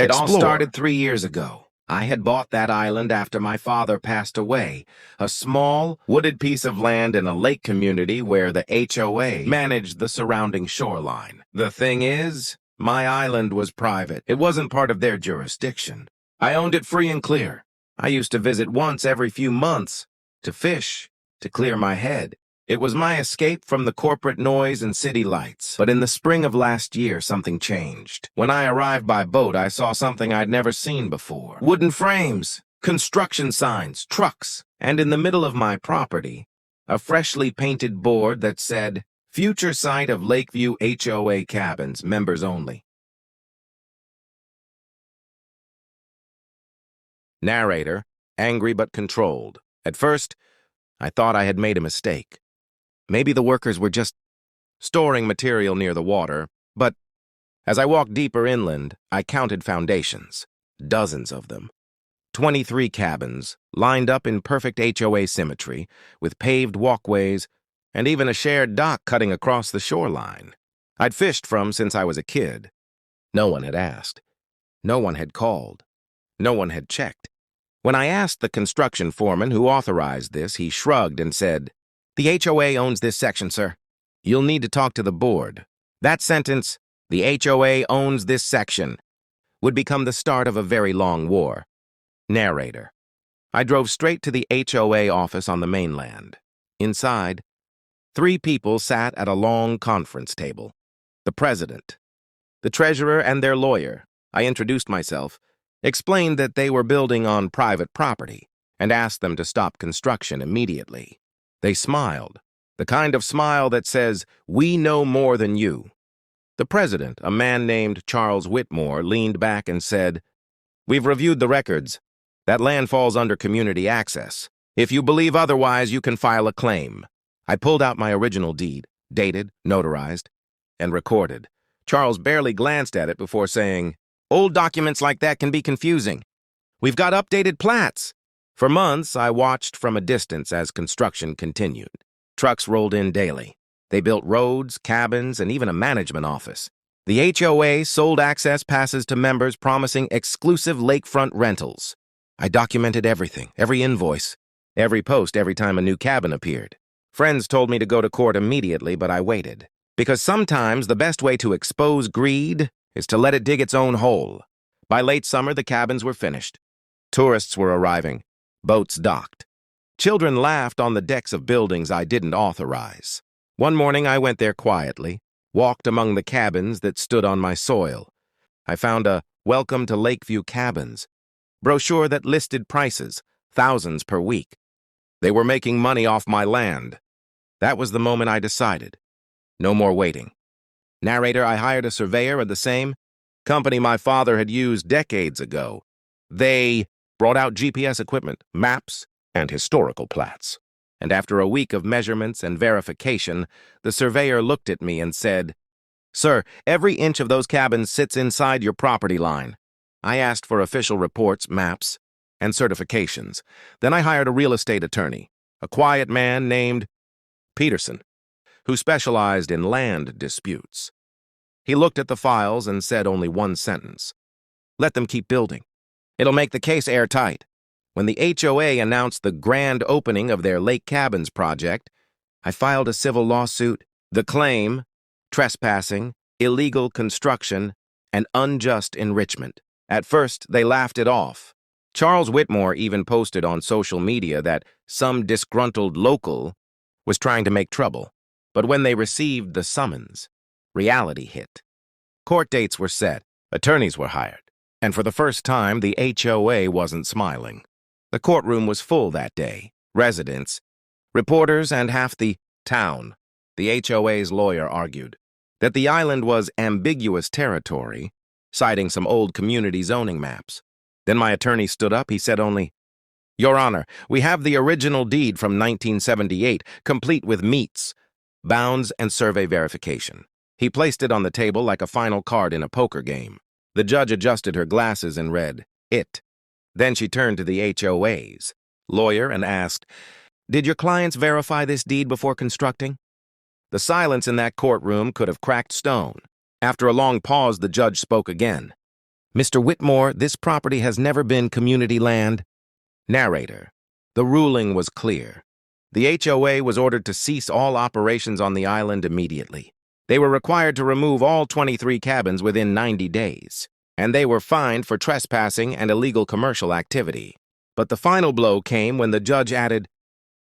It all Explore. started 3 years ago. I had bought that island after my father passed away, a small, wooded piece of land in a lake community where the HOA managed the surrounding shoreline. The thing is, my island was private. It wasn't part of their jurisdiction. I owned it free and clear. I used to visit once every few months, to fish, to clear my head. It was my escape from the corporate noise and city lights. But in the spring of last year, something changed. When I arrived by boat, I saw something I'd never seen before. Wooden frames, construction signs, trucks, and in the middle of my property, a freshly painted board that said, "Future site of Lakeview HOA cabins, members only." Narrator, angry but controlled. At first, I thought I had made a mistake. Maybe the workers were just storing material near the water, but as I walked deeper inland, I counted foundations, dozens of them. 23 cabins, lined up in perfect HOA symmetry, with paved walkways, and even a shared dock cutting across the shoreline. I'd fished from since I was a kid. No one had asked. No one had called. No one had checked. When I asked the construction foreman who authorized this, he shrugged and said, "The HOA owns this section, sir. You'll need to talk to the board." That sentence, "the HOA owns this section," would become the start of a very long war. Narrator. I drove straight to the HOA office on the mainland. Inside, 3 people sat at a long conference table. The president, the treasurer, and their lawyer. I introduced myself, explained that they were building on private property, and asked them to stop construction immediately. They smiled, the kind of smile that says, "We know more than you." The president, a man named Charles Whitmore, leaned back and said, "We've reviewed the records. That land falls under community access. If you believe otherwise, you can file a claim." I pulled out my original deed, dated, notarized, and recorded. Charles barely glanced at it before saying, "Old documents like that can be confusing. We've got updated plats." For months, I watched from a distance as construction continued. Trucks rolled in daily. They built roads, cabins, and even a management office. The HOA sold access passes to members promising exclusive lakefront rentals. I documented everything, every invoice, every post every time a new cabin appeared. Friends told me to go to court immediately, but I waited. Because sometimes the best way to expose greed is to let it dig its own hole. By late summer, the cabins were finished. Tourists were arriving. Boats docked. Children laughed on the decks of buildings I didn't authorize. One morning, I went there quietly, walked among the cabins that stood on my soil. I found a "Welcome to Lakeview Cabins" brochure that listed prices, thousands per week. They were making money off my land. That was the moment I decided. No more waiting. Narrator, I hired a surveyor at the same company my father had used decades ago. They brought out GPS equipment, maps, and historical plats. And after a week of measurements and verification, the surveyor looked at me and said, "Sir, every inch of those cabins sits inside your property line." I asked for official reports, maps, and certifications. Then I hired a real estate attorney, a quiet man named Peterson, who specialized in land disputes. He looked at the files and said only one sentence: "Let them keep building. It'll make the case airtight." When the HOA announced the grand opening of their Lake Cabins project, I filed a civil lawsuit. The claim: trespassing, illegal construction, and unjust enrichment. At first, they laughed it off. Charles Whitmore even posted on social media that some disgruntled local was trying to make trouble. But when they received the summons, reality hit. Court dates were set, attorneys were hired, and for the first time, the HOA wasn't smiling. The courtroom was full that day. Residents, reporters, and half the town. The HOA's lawyer argued that the island was ambiguous territory, citing some old community zoning maps. Then my attorney stood up. He said only, "Your Honor, we have the original deed from 1978, complete with meets, bounds, and survey verification." He placed it on the table like a final card in a poker game. The judge adjusted her glasses and read, "It." Then she turned to the HOA's lawyer and asked, "Did your clients verify this deed before constructing?" The silence in that courtroom could have cracked stone. After a long pause, the judge spoke again. Mr. Whitmore, this property has never been community land. Narrator. The ruling was clear. The HOA was ordered to cease all operations on the island immediately. They were required to remove all 23 cabins within 90 days, and they were fined for trespassing and illegal commercial activity. But the final blow came when the judge added,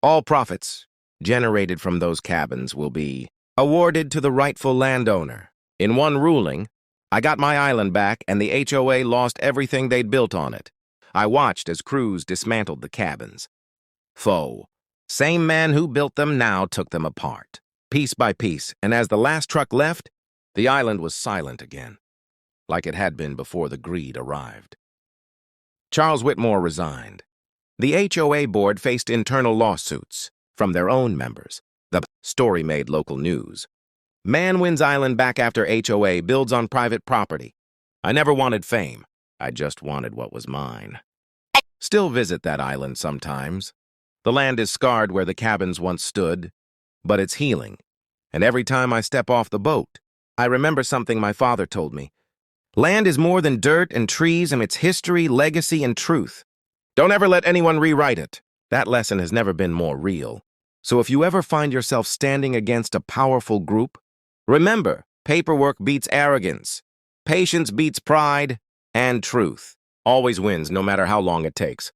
all profits generated from those cabins will be awarded to the rightful landowner. In one ruling, I got my island back and the HOA lost everything they'd built on it. I watched as crews dismantled the cabins. Foe. Same man who built them now took them apart, piece by piece, and as the last truck left, the island was silent again, like it had been before the greed arrived. Charles Whitmore resigned. The HOA board faced internal lawsuits from their own members. The story made local news. Man wins island back after HOA builds on private property. I never wanted fame. I just wanted what was mine. Still visit that island sometimes. The land is scarred where the cabins once stood, but it's healing. And every time I step off the boat, I remember something my father told me. Land is more than dirt and trees, and its history, legacy, and truth. Don't ever let anyone rewrite it. That lesson has never been more real. So if you ever find yourself standing against a powerful group, remember, paperwork beats arrogance, patience beats pride, and truth always wins no matter how long it takes.